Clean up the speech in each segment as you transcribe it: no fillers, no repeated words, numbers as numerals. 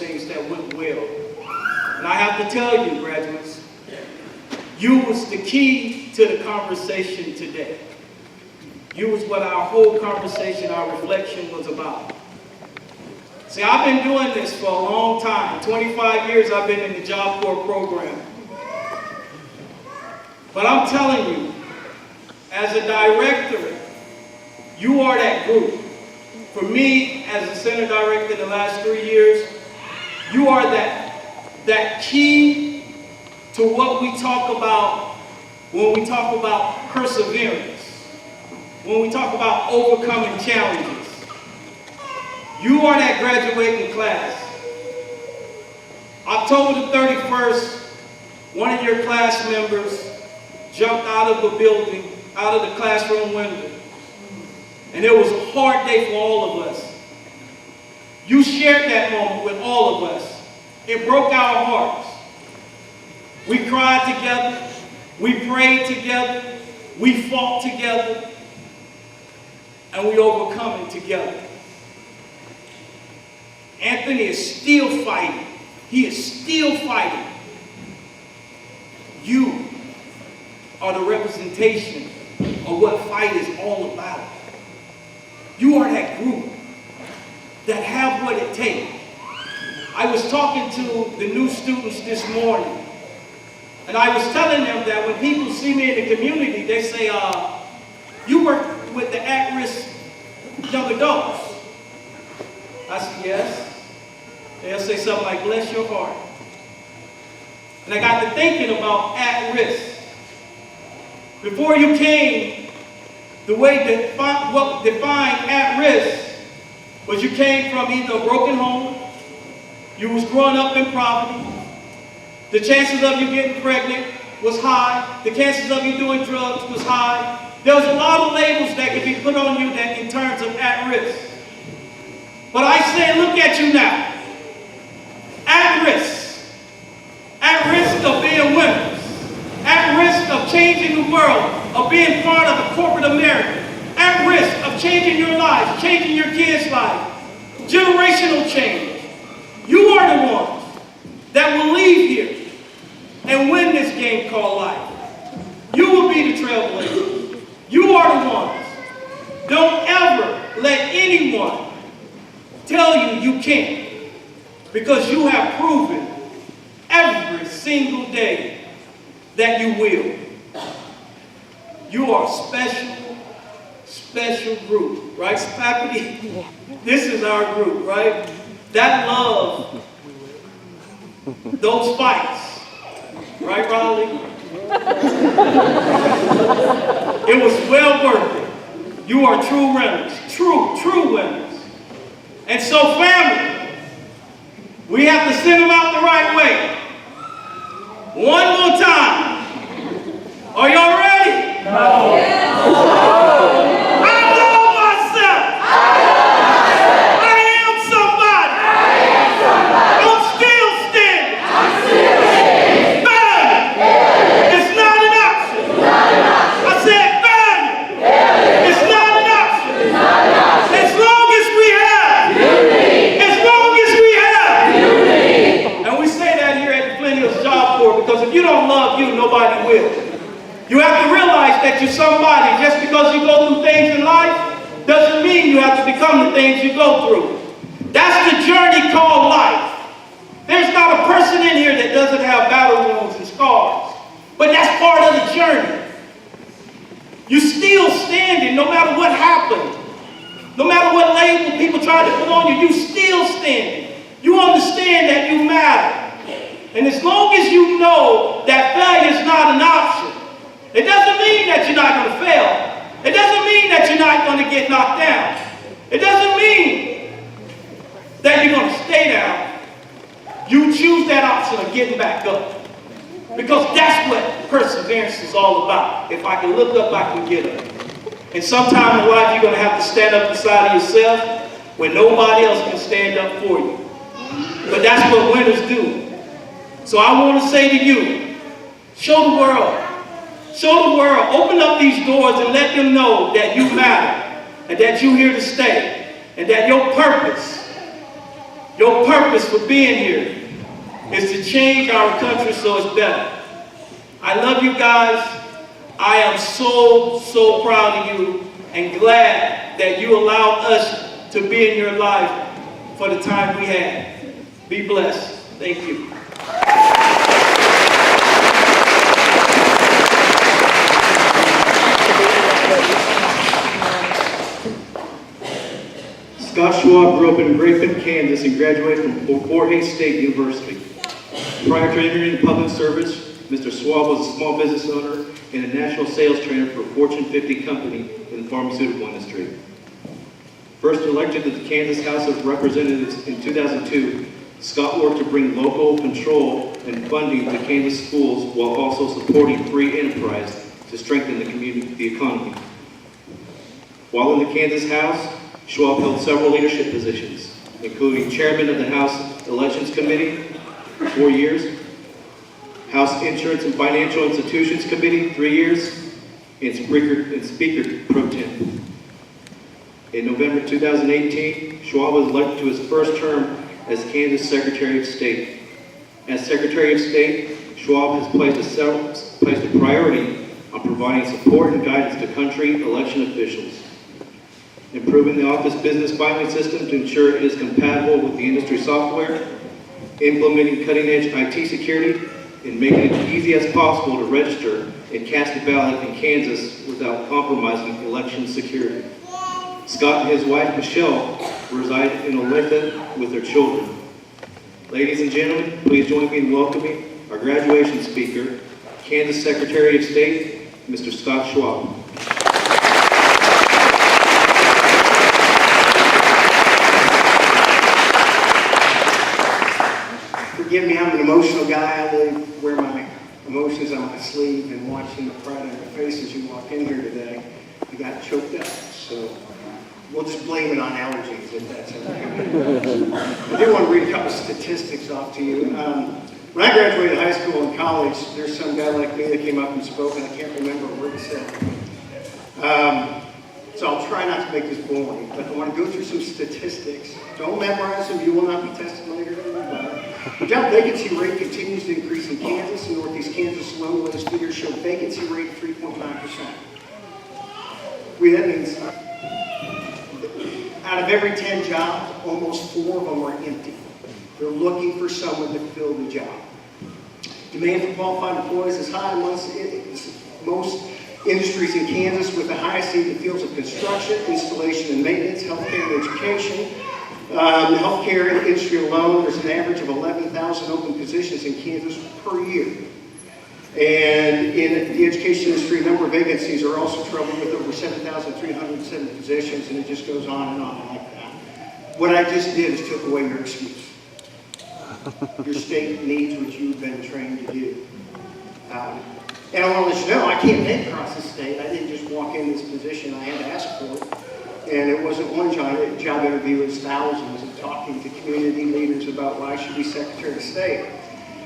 things that went well. And I have to tell you, graduates, you was the key to the conversation today. You was what our whole conversation, our reflection was about. See, I've been doing this for a long time. 25 years I've been in the Job Corps program. But I'm telling you, as a director, you are that group. For me, as a center director in the last 3 years, you are that key to what we talk about when we talk about perseverance, when we talk about overcoming challenges. You are that graduating class. October the 31st, one of your class members jumped out of the building, out of the classroom window. And it was a hard day for all of us. You shared that moment with all of us. It broke our hearts. We cried together. We prayed together. We fought together. And we overcome it together. Anthony is still fighting. He is still fighting. You are the representation of what fight is all about. You are that group that have what it takes. I was talking to the new students this morning, and I was telling them that when people see me in the community, they say, you work with the at-risk young adults. I said, yes. They'll say something like, bless your heart. And I got to thinking about at-risk. Before you came, the way what defined at-risk was you came from either a broken home, you was growing up in poverty, the chances of you getting pregnant was high, the chances of you doing drugs was high. There was a lot of labels that could be put on you that in terms of at-risk. But I say, look at you now. At risk of being winners, at risk of changing the world, of being part of a corporate America, at risk of changing your life, changing your kids' life, generational change. You are the ones that will leave here and win this game called life. You will be the trailblazers. You are the ones. Don't ever let anyone tell you you can't, because you have proven every single day that you will. You are a special, special group, right, faculty? This is our group, right? That love, those fights, right, Raleigh? It was well worth it. You are true winners, true winners. And so, family, we have to send them out the right way. One more time. Are y'all ready? No. I love myself. I am somebody. I'm still standing. Failure. It's not an option. I said failure. It's not an option. As long as we have. As long as we have. And we say that here at the Flint Job Corps, because if you don't love you, nobody will. You have to realize that you're somebody. Just because you go through things in life doesn't mean you have to become the things you go through. That's the journey called life. There's not a person in here that doesn't have battle wounds and scars. But that's part of the journey. You're still standing no matter what happened. No matter what label people try to put on you, you're still standing. You understand that you matter. And as long as you know that failure is not an option, it doesn't mean that you're not going to fail. It doesn't mean that you're not going to get knocked down. It doesn't mean that you're going to stay down. You choose that option of getting back up. Because that's what perseverance is all about. If I can look up, I can get up. And sometime in life, you're going to have to stand up beside of yourself when nobody else can stand up for you. But that's what winners do. So I want to say to you, show the world. Show the world, open up these doors and let them know that you matter and that you're here to stay and that your purpose Your purpose for being here is to change our country so it's better. I love you guys. I am so, so proud of you and glad that you allowed us to be in your life for the time we had. Be blessed. Thank you. Scott Schwab grew up in Great Bend, Kansas, and graduated from Fort Hays State University. Prior to entering public service, Mr. Schwab was a small business owner and a national sales trainer for a Fortune 50 company in the pharmaceutical industry. First elected to the Kansas House of Representatives in 2002, Scott worked to bring local control and funding to Kansas schools while also supporting free enterprise to strengthen the economy. While in the Kansas House, Schwab held several leadership positions, including chairman of the House Elections Committee for 4 years, House Insurance and Financial Institutions Committee 3 years, and Speaker Pro Tem. In November 2018, Schwab was elected to his first term as Kansas Secretary of State. As Secretary of State, Schwab has placed a priority on providing support and guidance to country election officials, improving the office business filing system to ensure it is compatible with the industry software, implementing cutting-edge IT security, and making it as easy as possible to register and cast a ballot in Kansas without compromising election security. Scott and his wife, Michelle, reside in Olathe with their children. Ladies and gentlemen, please join me in welcoming our graduation speaker, Kansas Secretary of State, Mr. Scott Schwab. Forgive me, I'm an emotional guy. I really wear my emotions on my sleeve, and watching the pride on your face as you walk in here today, you got choked up. So we'll just blame it on allergies if that's okay. I do want to read a couple statistics off to you. When I graduated high school and college, there's some guy like me that came up and spoke, and I can't remember a word he said. So I'll try not to make this boring, but I want to go through some statistics. Don't memorize them. You will not be tested later. The job vacancy rate continues to increase in Kansas. In Northeast Kansas alone, latest figures show vacancy rate of 3.9%. That means out of every 10 jobs, almost 4 of them are empty. They're looking for someone to fill the job. Demand for qualified employees is high amongst most industries in Kansas, with the highest in the fields of construction, installation and maintenance, healthcare and education. The healthcare industry alone, there's an average of 11,000 open positions in Kansas per year. And in the education industry, a number of vacancies are also troubled with over 7,307 positions, and it just goes on and on like that. What I just did is took away your excuse. Your state needs what you've been trained to do. And I want to let you know, I can't make across the state. I didn't just walk in this position. I had to ask for it. And it wasn't one job interview, it was thousands of talking to community leaders about why I should be Secretary of State.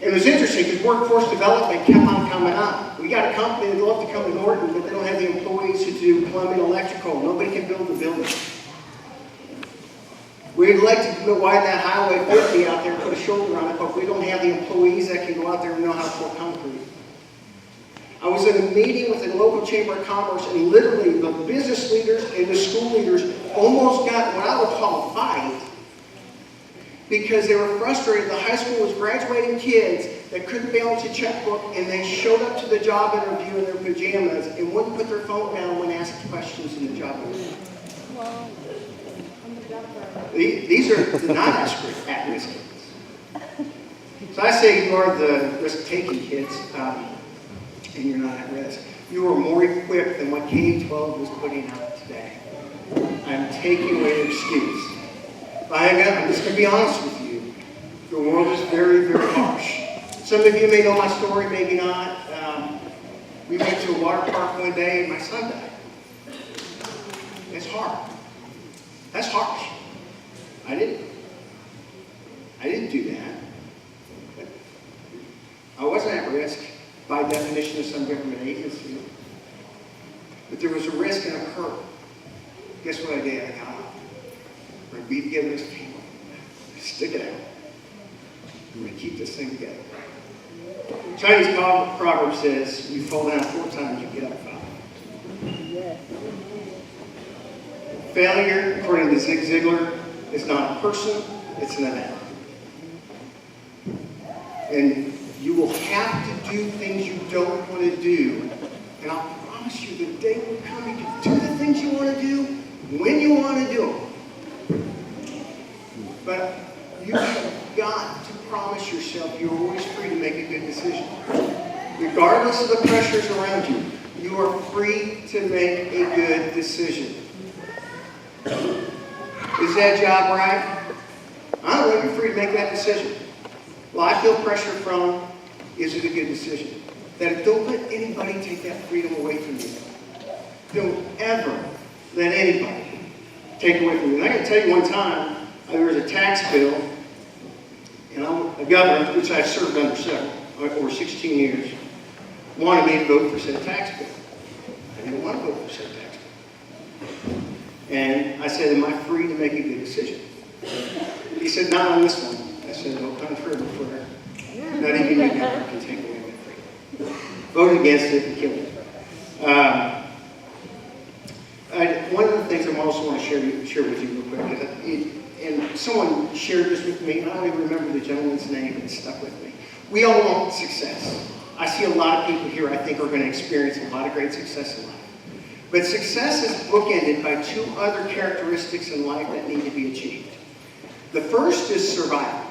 It was interesting because workforce development kept on coming up. We got a company that'd love to come to Norton, but they don't have the employees to do plumbing, electrical. Nobody can build the building. We'd like to widen that Highway 50 out there, put a shoulder on it, but we don't have the employees that can go out there and know how to pour concrete. I was in a meeting with the local Chamber of Commerce, and literally the business leaders and the school leaders almost got what I would call a fight because they were frustrated. The high school was graduating kids that couldn't balance a checkbook, and they showed up to the job interview in their pajamas and wouldn't put their phone down when asked questions in the job interview. Wow. These are not at-risk kids. So I say you are the risk-taking kids. And you're not at risk. You are more equipped than what K-12 is putting out today. I'm taking away the excuse. I'm just going to be honest with you. The world is very, very harsh. Some of you may know my story, maybe not. We went to a water park one day and my son died. It's hard. That's harsh. I didn't do that. But I wasn't at risk by definition of some government agency. But there was a risk and a hurt. Guess what I did? I got up. We're going to be together as a family. Stick it out. We're going to keep this thing together. Chinese proverb says, you fall down 4 times, you get up 5. Failure, according to Zig Ziglar, is not a person, it's an event. And you will have to do things you don't want to do. And I'll promise you, the day will come you can do the things you want to do when you want to do them. But you've got to promise yourself you're always free to make a good decision. Regardless of the pressures around you, you are free to make a good decision. Is that job right? I don't know, you're free to make that decision. Well, I feel pressure from, is it a good decision? Don't let anybody take that freedom away from you. Don't ever let anybody take away from you. And I can tell you one time, there was a tax bill, and a governor, which I've served under over 16 years, wanted me to vote for said tax bill. I didn't want to vote for said tax bill. And I said, am I free to make a good decision? He said, not on this one. I said, no contrary to prayer. Not even you can take away my freedom. Voted against it and killed it. One of the things I also want to share with you real quick is and someone shared this with me, and I don't even remember the gentleman's name, but it stuck with me. We all want success. I see a lot of people here I think are going to experience a lot of great success in life. But success is bookended by 2 other characteristics in life that need to be achieved. The first is survival.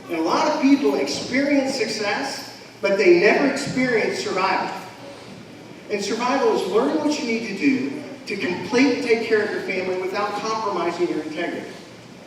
And a lot of people experience success, but they never experience survival. And survival is learning what you need to do to complete and take care of your family without compromising your integrity.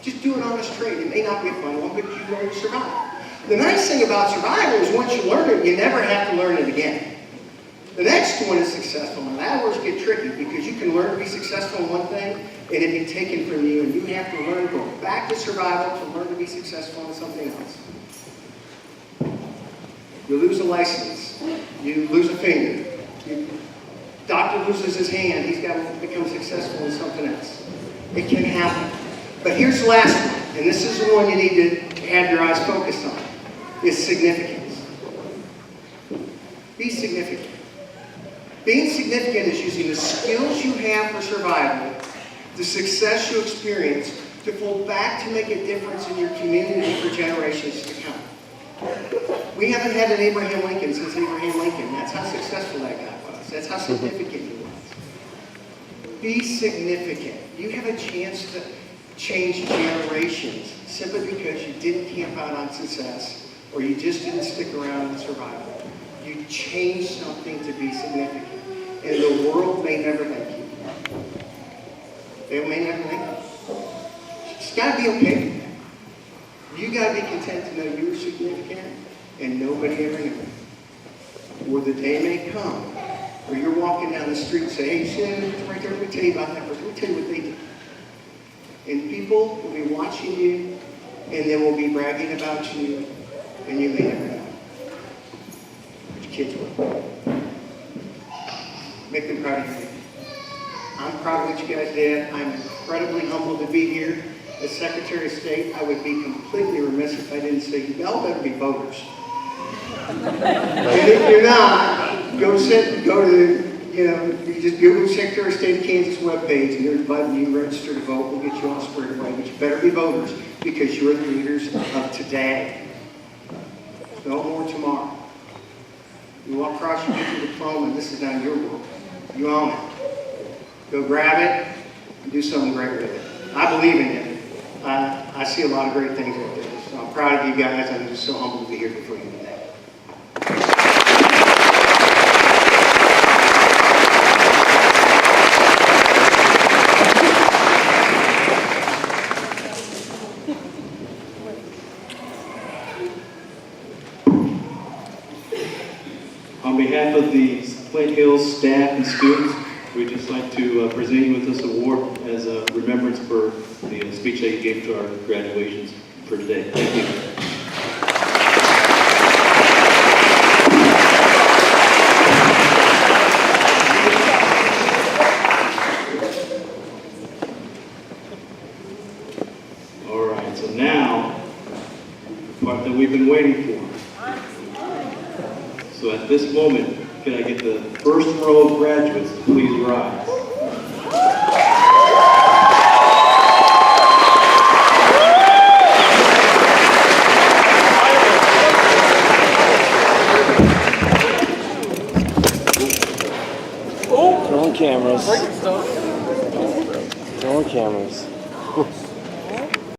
Just do an honest trade. It may not be a fun one, but you learn to survive. The nice thing about survival is once you learn it, you never have to learn it again. The next one is successful. And that words get tricky because you can learn to be successful in one thing and it be taken from you, and you have to learn to go back to survival to learn to be successful in something else. You lose a license. You lose a finger. Doctor loses his hand. He's got to become successful in something else. It can happen. But here's the last one, and this is the one you need to have your eyes focused on, is significance. Be significant. Being significant is using the skills you have for survival, the success you experience, to pull back to make a difference in your community for generations to come. We haven't had an Abraham Lincoln since Abraham Lincoln. That's how successful that guy was. That's how significant he was. Be significant. You have a chance to change generations simply because you didn't camp out on success or you just didn't stick around in survival. You changed something to be significant. And the world may never thank you. They may never thank you. It's got to be okay with that. You got to be content to know you're significant and nobody ever knew it. Or the day may come where you're walking down the street and say, hey, Shannon, right there, let me tell you about that person. Let me tell you what they did. And people will be watching you and they will be bragging about you and you may never know. But your kids will. Make them proud of you. I'm proud of what you guys did. I'm incredibly humbled to be here. As Secretary of State, I would be completely remiss if I didn't say, y'all better be voters. And if you're not, go to, you just Google Secretary of State of Kansas webpage and there's a button you register to vote. We'll get you all squared away. But you better be voters because you're the leaders of today. No more tomorrow. You walk across, you get your diploma, this is not your world. You own it. Go grab it and do something great with it. I believe in it. I see a lot of great things out there. So I'm proud of you guys. I'm just so humbled to be here before you today. On behalf of the Flint Hills staff and students, we'd just like to present you with this award as a remembrance for the speech that you gave to our graduations for today. Thank you. All right. part that we've been waiting for. So at this moment, can I get the first row of graduates to please rise? Throwing cameras. Throwing cameras.